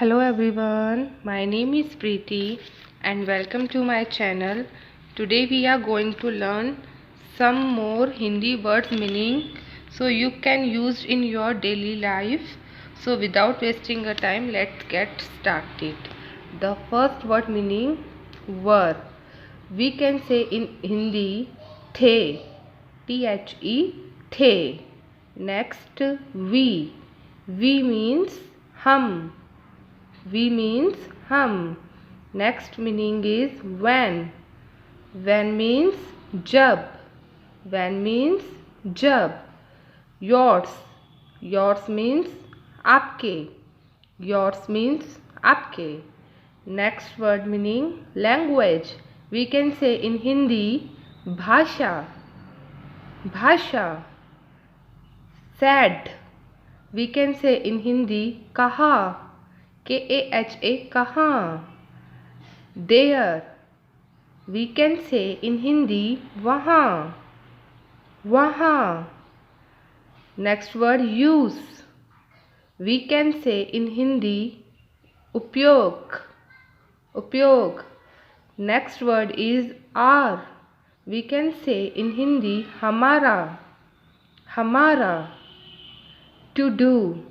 Hello everyone, my name is Preeti and welcome to my channel. Today we are going to learn some more Hindi words meaning so you can use in your daily life. So without wasting a time, let's get started. The first word meaning were. We can say in Hindi the, the, the. Next we means hum. We means hum. Next meaning is when. When means jab. When means jab. Yours. Yours means आपके. Yours means आपके. Next word meaning language. We can say in Hindi भाषा. भाषा. Sad. We can say in Hindi कहा. K-A-H-A कहाँ. There. We can say in Hindi वहाँ. वहाँ. Next word use. We can say in Hindi उपयोग. उपयोग. Next word is our. We can say in Hindi हमारा. हमारा. To do.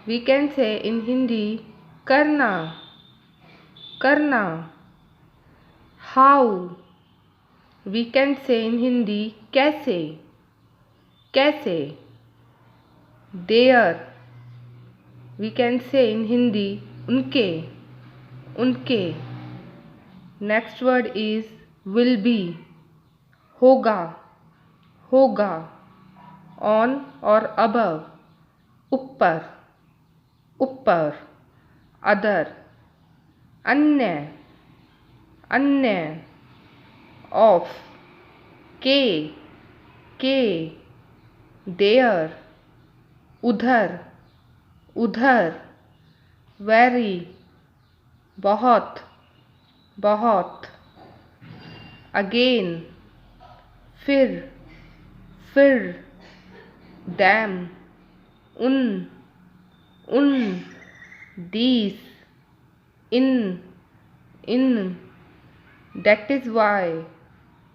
We can say in Hindi करना. करना. How. We can say in Hindi कैसे. कैसे. There. We can say in Hindi उनके. उनके. Next word is will be. होगा. होगा. On or above. ऊपर. ऊपर. other. अन्य. अन्य. of. के. के. there. उधर. उधर. very. बहुत. बहुत. again. फिर. फिर. damn. उन. उन. these. In. In. that is why.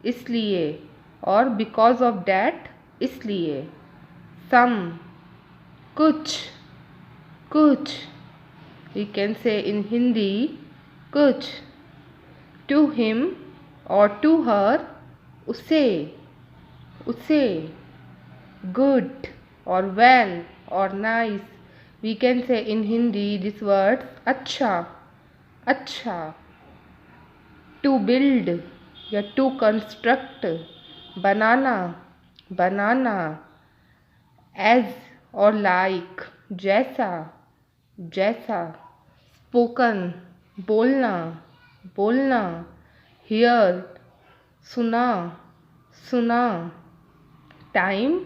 इसलिए और because of that इसलिए. some. कुछ. कुछ. We can say in Hindi कुछ. To him or to her उसे. उसे. good or well or nice. We can say in Hindi this word अच्छा. अच्छा. To build या to construct. Banana. Banana. as or like. जैसा. जैसा. spoken. बोलना. बोलना. hear. सुना. सुना. time.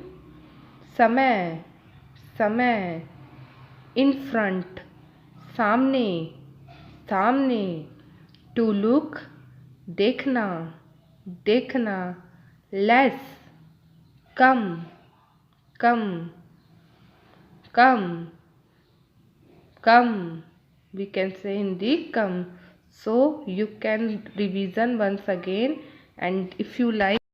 समय. समय. in front. सामने. सामने. to look. देखना. देखना. less. Come. Come. Come. Come. We can say Hindi come. So you can revision once again, and if you like